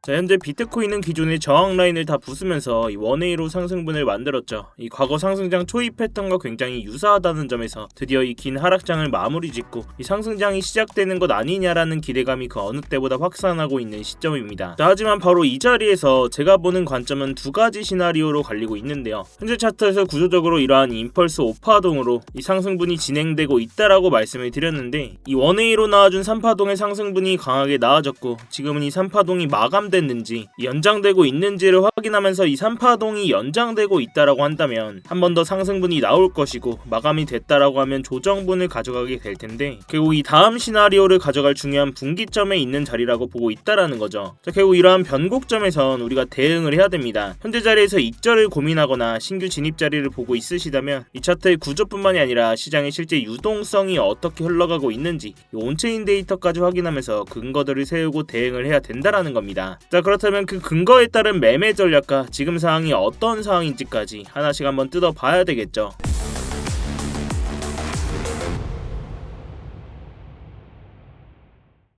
자, 현재 비트코인은 기존의 저항 라인을 다 부수면서 이 원웨이로 상승분을 만들었죠. 이 과거 상승장 초입 패턴과 굉장히 유사하다는 점에서 드디어 이 긴 하락장을 마무리 짓고 이 상승장이 시작되는 것 아니냐라는 기대감이 그 어느 때보다 확산하고 있는 시점입니다. 자, 하지만 바로 이 자리에서 제가 보는 관점은 두 가지 시나리오로 갈리고 있는데요. 현재 차트에서 구조적으로 이러한 임펄스 5파동으로 이 상승분이 진행되고 있다라고 말씀을 드렸는데, 이 원웨이로 나와준 3파동의 상승분이 강하게 나와졌고 지금은 이 3파동이 마감됐는지 연장되고 있는지를 확인하면서 이 3파동이 연장되고 있다라고 한다면 한 번 더 상승분이 나올 것이고, 마감이 됐다라고 하면 조정분을 가져가게 될 텐데, 결국 이 다음 시나리오를 가져갈 중요한 분기점에 있는 자리라고 보고 있다라는 거죠. 자, 결국 이러한 변곡점에선 우리가 대응을 해야 됩니다. 현재 자리에서 익절을 고민하거나 신규 진입 자리를 보고 있으시다면 이 차트의 구조뿐만이 아니라 시장의 실제 유동성이 어떻게 흘러가고 있는지 이 온체인 데이터까지 확인하면서 근거들을 세우고 대응을 해야 된다라는 겁니다. 자, 그렇다면 그 근거에 따른 매매 전략과 지금 상황이 어떤 상황인지까지 하나씩 한번 뜯어봐야 되겠죠.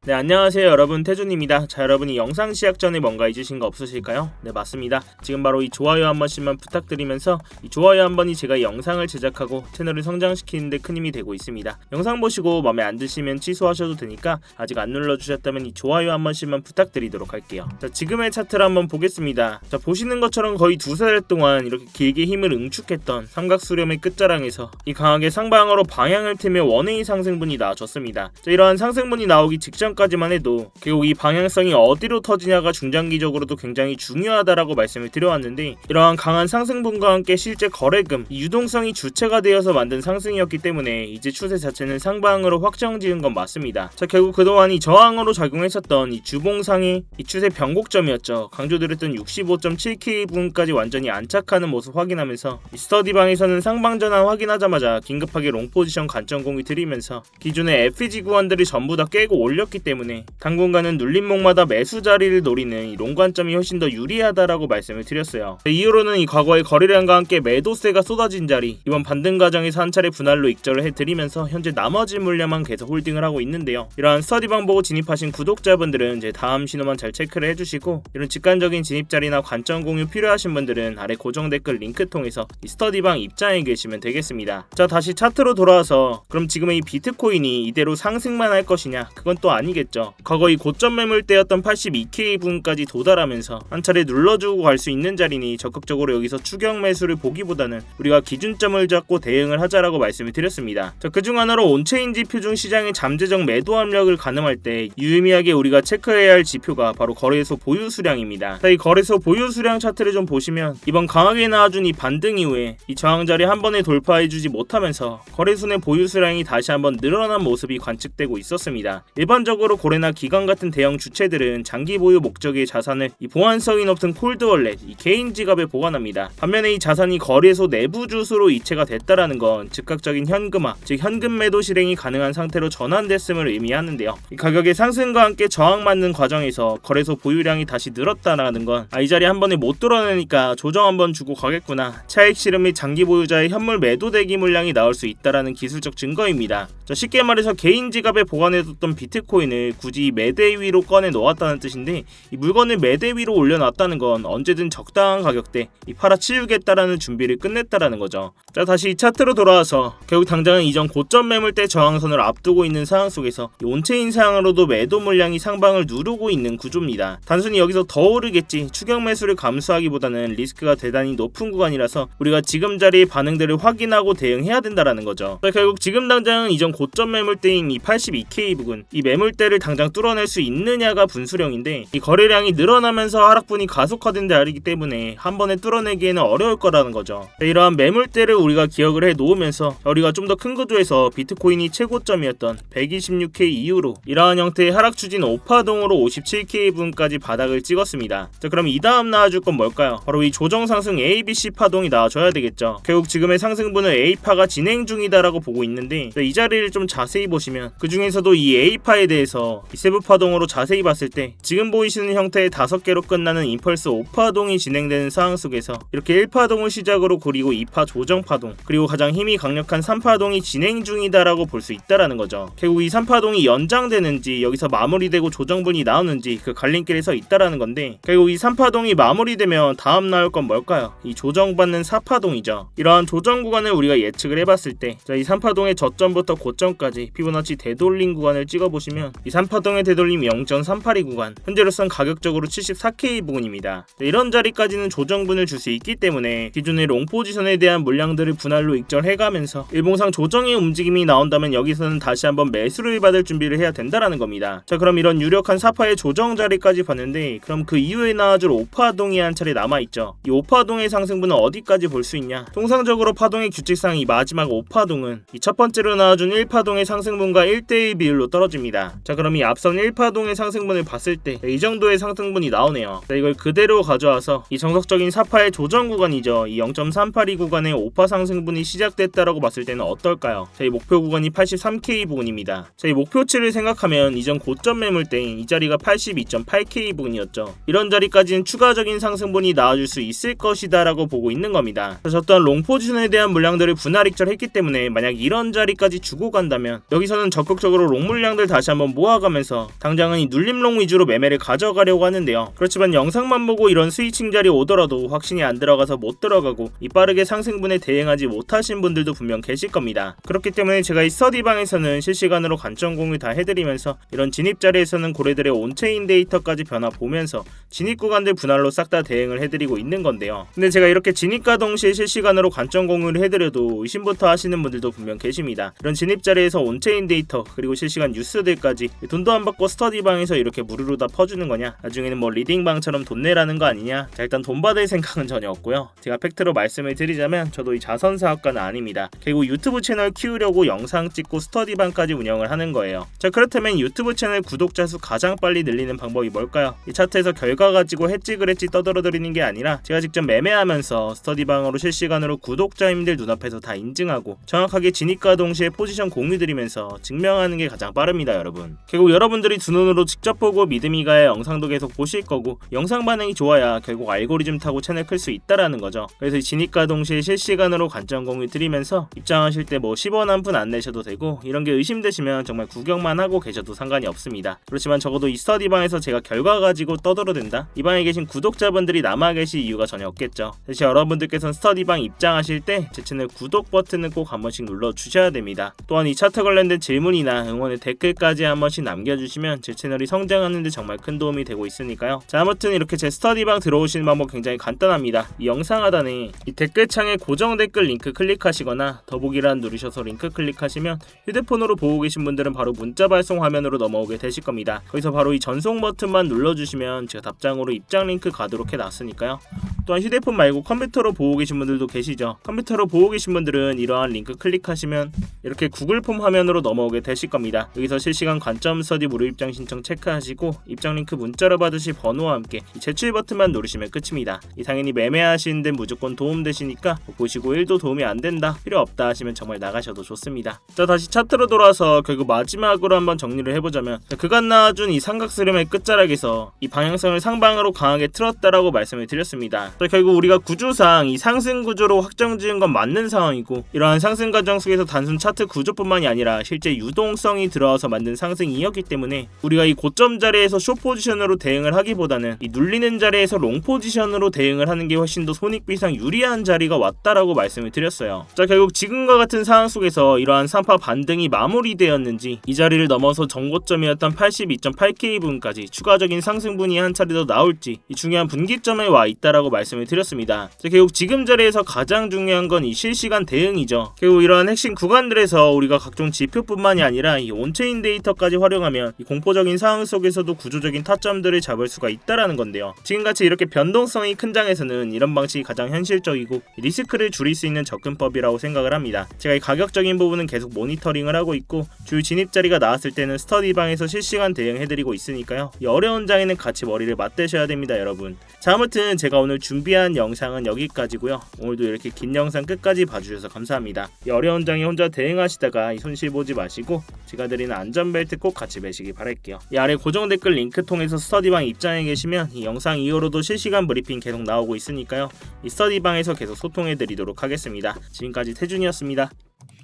네, 안녕하세요 여러분, 태준입니다. 자, 여러분이 영상 시작 전에 뭔가 잊으신 거 없으실까요? 네, 맞습니다. 지금 바로 이 좋아요 한 번씩만 부탁드리면서 이 좋아요 한 번이 제가 영상을 제작하고 채널을 성장시키는 데 큰 힘이 되고 있습니다. 영상 보시고 마음에 안 드시면 취소하셔도 되니까 아직 안 눌러주셨다면 이 좋아요 한 번씩만 부탁드리도록 할게요. 자, 지금의 차트를 한번 보겠습니다. 자, 보시는 것처럼 거의 두세 달 동안 이렇게 길게 힘을 응축했던 삼각수렴의 끝자락에서 이 강하게 상방으로 방향을 틀며 원웨이 상승분이 나와줬습니다. 자, 이러한 상승분이 나오기 직전 까지만 해도 결국 이 방향성이 어디로 터지냐가 중장기적으로도 굉장히 중요하다라고 말씀을 드려왔는데, 이러한 강한 상승분과 함께 실제 거래금, 이 유동성이 주체가 되어서 만든 상승이었기 때문에 이제 추세 자체는 상방으로 확정지은 건 맞습니다. 자, 결국 그동안 이 저항으로 작용했었던 이 주봉상의 이 추세 변곡점이었죠. 강조드렸던 65.7K분까지 완전히 안착하는 모습 확인하면서 이 스터디방에서는 상방 전환 확인하자마자 긴급하게 롱 포지션 관점 공유 드리면서 기존의 FG 구간들을 전부 다 깨고 올렸기 때문에 당분간은 눌림목마다 매수 자리를 노리는 이 롱관점이 훨씬 더 유리하다라고 말씀을 드렸어요. 이후로는 이 과거의 거래량과 함께 매도세가 쏟아진 자리, 이번 반등 과정에서 한 차례 분할로 익절을 해드리면서 현재 나머지 물량만 계속 홀딩을 하고 있는데요. 이러한 스터디방 보고 진입하신 구독자분들은 제 다음 신호만 잘 체크를 해주시고, 이런 직관적인 진입 자리나 관점 공유 필요하신 분들은 아래 고정 댓글 링크 통해서 이 스터디방 입장해 계시면 되겠습니다. 자, 다시 차트로 돌아와서 그럼 지금의 이 비트코인이 이대로 상승만 할 것이냐? 그건 또 아니겠죠. 과거 이 고점 매물대였던 82K분까지 도달하면서 한 차례 눌러주고 갈 수 있는 자리니 적극적으로 여기서 추격 매수를 보기보다는 우리가 기준점을 잡고 대응을 하자라고 말씀을 드렸습니다. 자, 그중 하나로 온체인 지표 중 시장의 잠재적 매도 압력을 가늠할 때 유의미하게 우리가 체크해야 할 지표가 바로 거래소 보유 수량입니다. 자, 이 거래소 보유 수량 차트를 좀 보시면 이번 강하게 나와준 이 반등 이후에 이 저항 자리 한 번에 돌파해주지 못하면서 거래소의 보유 수량이 다시 한번 늘어난 모습이 관측되고 있었습니다. 일반적으로 고래나 기관 같은 대형 주체들은 장기 보유 목적의 자산을 이 보안성이 높은 콜드월렛, 이 개인 지갑에 보관합니다. 반면에 이 자산이 거래소 내부 주소로 이체가 됐다라는 건 즉각적인 현금화, 즉 현금 매도 실행이 가능한 상태로 전환됐음을 의미하는데요. 이 가격의 상승과 함께 저항 맞는 과정에서 거래소 보유량이 다시 늘었다라는 건 이 자리에 한 번에 못 뚫어내니까 조정 한번 주고 가겠구나, 차익 실현 및 장기 보유자의 현물 매도 대기 물량이 나올 수 있다라는 기술적 증거입니다. 자, 쉽게 말해서 개인 지갑에 보관해뒀던 비트코인을 굳이 매대 위로 꺼내 놓았다는 뜻인데, 이 물건을 매대 위로 올려놨다는 건 언제든 적당한 가격대 이 팔아치우겠다라는 준비를 끝냈다라는 거죠. 자, 다시 이 차트로 돌아와서 결국 당장은 이전 고점 매물대 저항선을 앞두고 있는 상황 속에서 이 온체인 상으로도 매도 물량이 상방을 누르고 있는 구조입니다. 단순히 여기서 더 오르겠지 추격 매수를 감수하기보다는 리스크가 대단히 높은 구간이라서 우리가 지금 자리의 반응들을 확인하고 대응해야 된다라는 거죠. 자, 결국 지금 당장은 이전 고점 매물대인 이 82K 부근, 이 매물대를 당장 뚫어낼 수 있느냐가 분수령인데, 이 거래량이 늘어나면서 하락분이 가속화된 자리이기 때문에 한 번에 뚫어내기에는 어려울 거라는 거죠. 이러한 매물대를 우리가 기억을 해 놓으면서 우리가 좀 더 큰 구조에서 비트코인이 최고점이었던 126K 이후로 이러한 형태의 하락 추진 5파동으로 57K분까지 바닥을 찍었습니다. 자, 그럼 이 다음 나와줄 건 뭘까요? 바로 이 조정 상승 ABC 파동이 나와줘야 되겠죠. 결국 지금의 상승분은 A파가 진행 중이다라고 보고 있는데, 이 자리를 좀 자세히 보시면 그 중에서도 이 A파에 대해서 대해서 이 세부 파동으로 자세히 봤을 때 지금 보이시는 형태의 5개로 끝나는 임펄스 5파동이 진행되는 상황 속에서 이렇게 1파동을 시작으로 그리고 2파 조정 파동 그리고 가장 힘이 강력한 3파동이 진행 중이다라고 볼 수 있다라는 거죠. 결국 이 3파동이 연장되는지 여기서 마무리되고 조정분이 나오는지 그 갈림길에 서 있다라는 건데, 결국 이 3파동이 마무리되면 다음 나올 건 뭘까요? 이 조정받는 4파동이죠. 이러한 조정 구간을 우리가 예측을 해봤을 때 이 3파동의 저점부터 고점까지 피보나치 되돌림 구간을 찍어보시면 이 3파동의 되돌림 0.382 구간, 현재로선 가격적으로 74K 부근입니다. 이런 자리까지는 조정분을 줄 수 있기 때문에 기존의 롱 포지션에 대한 물량들을 분할로 익절해가면서 일봉상 조정의 움직임이 나온다면 여기서는 다시 한번 매수를 받을 준비를 해야 된다라는 겁니다. 자, 그럼 이런 유력한 4파의 조정 자리까지 봤는데, 그럼 그 이후에 나와줄 5파동이 한 차례 남아있죠. 이 5파동의 상승분은 어디까지 볼 수 있냐? 통상적으로 파동의 규칙상 이 마지막 5파동은 이 첫 번째로 나와준 1파동의 상승분과 1대1 비율로 떨어집니다. 자, 그럼 이 앞선 1파동의 상승분을 봤을 때 이 정도의 상승분이 나오네요. 자, 이걸 그대로 가져와서 이 정석적인 4파의 조정 구간이죠. 이 0.382 구간의 5파 상승분이 시작됐다라고 봤을 때는 어떨까요? 자, 이 목표 구간이 83K 부근입니다. 자, 이 목표치를 생각하면 이전 고점 매물 때인 이 자리가 82.8K 부근이었죠. 이런 자리까지는 추가적인 상승분이 나와줄 수 있을 것이다 라고 보고 있는 겁니다. 자, 어떤 롱 포지션에 대한 물량들을 분할 익절했기 때문에 만약 이런 자리까지 주고 간다면 여기서는 적극적으로 롱 물량들 다시 한번 모아가면서 당장은 이 눌림롱 위주로 매매를 가져가려고 하는데요. 그렇지만 영상만 보고 이런 스위칭 자리 오더라도 확신이 안 들어가서 못 들어가고 이 빠르게 상승분에 대응하지 못하신 분들도 분명 계실 겁니다. 그렇기 때문에 제가 이 스터디방에서는 실시간으로 관점 공유 다 해드리면서 이런 진입 자리에서는 고래들의 온체인 데이터까지 변화 보면서 진입 구간들 분할로 싹 다 대응을 해드리고 있는 건데요. 근데 제가 이렇게 진입과 동시에 실시간으로 관점 공유를 해드려도 의심부터 하시는 분들도 분명 계십니다. 이런 진입 자리에서 온체인 데이터 그리고 실시간 뉴스들까지 돈도 안 받고 스터디방에서 이렇게 무료로 다 퍼주는 거냐? 나중에는 뭐 리딩방처럼 돈 내라는 거 아니냐? 자, 일단 돈 받을 생각은 전혀 없고요. 제가 팩트로 말씀을 드리자면 저도 이 자선사업가는 아닙니다. 결국 유튜브 채널 키우려고 영상 찍고 스터디방까지 운영을 하는 거예요. 자, 그렇다면 유튜브 채널 구독자 수 가장 빨리 늘리는 방법이 뭘까요? 이 차트에서 결과 가지고 했지 그랬지 떠들어드리는 게 아니라 제가 직접 매매하면서 스터디방으로 실시간으로 구독자님들 눈앞에서 다 인증하고 정확하게 진입과 동시에 포지션 공유드리면서 증명하는 게 가장 빠릅니다, 여러분. 결국 여러분들이 두 눈으로 직접 보고 믿음이 가야 영상도 계속 보실 거고 영상 반응이 좋아야 결국 알고리즘 타고 채널 클 수 있다라는 거죠. 그래서 진입과 동시에 실시간으로 관점 공유 드리면서 입장하실 때 뭐 10원 한 푼 안 내셔도 되고 이런 게 의심되시면 정말 구경만 하고 계셔도 상관이 없습니다. 그렇지만 적어도 이 스터디방에서 제가 결과 가지고 떠들어댄다? 이 방에 계신 구독자분들이 남아 계실 이유가 전혀 없겠죠. 대신 여러분들께서는 스터디방 입장하실 때 제 채널 구독 버튼을 꼭 한 번씩 눌러주셔야 됩니다. 또한 이 차트 관련된 질문이나 응원의 댓글까지 한 번씩 남겨주시면 제 채널이 성장하는 데 정말 큰 도움이 되고 있으니까요. 자, 아무튼 이렇게 제 스터디방 들어오시는 방법 굉장히 간단합니다. 이 영상 하단에 이 댓글창에 고정 댓글 링크 클릭하시거나 더보기란 누르셔서 링크 클릭하시면 휴대폰으로 보고 계신 분들은 바로 문자 발송 화면으로 넘어오게 되실 겁니다. 거기서 바로 이 전송 버튼만 눌러주시면 제가 답장으로 입장 링크 가도록 해놨으니까요. 또한 휴대폰 말고 컴퓨터로 보고 계신 분들도 계시죠. 컴퓨터로 보고 계신 분들은 이러한 링크 클릭하시면 이렇게 구글 폼 화면으로 넘어오게 되실 겁니다. 여기서 실시간 관점 스터디 무료 입장 신청 체크하시고 입장 링크 문자로 받으실 번호와 함께 이 제출 버튼만 누르시면 끝입니다. 당연히 매매하시는 데 무조건 도움 되시니까 보시고 1도 도움이 안 된다, 필요 없다 하시면 정말 나가셔도 좋습니다. 자, 다시 차트로 돌아와서 결국 마지막으로 한번 정리를 해보자면 그간 나와준 이 삼각스름의 끝자락에서 이 방향성을 상방으로 강하게 틀었다라고 말씀을 드렸습니다. 자, 결국 우리가 구조상 이 상승 구조로 확정 지은 건 맞는 상황이고 이러한 상승 과정 속에서 단순 차트 구조뿐만이 아니라 실제 유동성이 들어와서 만든 상승이었기 때문에 우리가 이 고점 자리에서 숏 포지션으로 대응을 하기보다는 이 눌리는 자리에서 롱 포지션으로 대응을 하는 게 훨씬 더 손익비상 유리한 자리가 왔다라고 말씀을 드렸어요. 자, 결국 지금과 같은 상황 속에서 이러한 3파 반등이 마무리되었는지 이 자리를 넘어서 정고점이었던 82.8K 부분까지 추가적인 상승분이 한 차례 더 나올지 이 중요한 분기점에 와 있다라고 말씀을 드렸습니다. 자, 결국 지금 자리에서 가장 중요한 건 이 실시간 대응이죠. 결국 이러한 핵심 구간들에서 우리가 각종 지표뿐만이 아니라 이 온체인 데이터까지 활용하면 이 공포적인 상황 속에서도 구조적인 타점들을 잡을 수가 있다라는 건데요. 지금같이 이렇게 변동성이 큰 장에서는 이런 방식이 가장 현실적이고 리스크를 줄일 수 있는 접근법이라고 생각을 합니다. 제가 이 가격적인 부분은 계속 모니터링을 하고 있고 주요 진입 자리가 나왔을 때는 스터디방에서 실시간 대응해드리고 있으니까요. 이 어려운 장에는 같이 머리를 맞대셔야 됩니다, 여러분. 자, 아무튼 제가 오늘 준비 준비한 영상은 여기까지고요. 오늘도 이렇게 긴 영상 끝까지 봐주셔서 감사합니다. 이 어려운 장에 혼자 대응하시다가 이 손실 보지 마시고 제가 드리는 안전벨트 꼭 같이 매시기 바랄게요. 이 아래 고정 댓글 링크 통해서 스터디방 입장해 계시면 이 영상 이후로도 실시간 브리핑 계속 나오고 있으니까요. 이 스터디방에서 계속 소통해 드리도록 하겠습니다. 지금까지 태준이었습니다.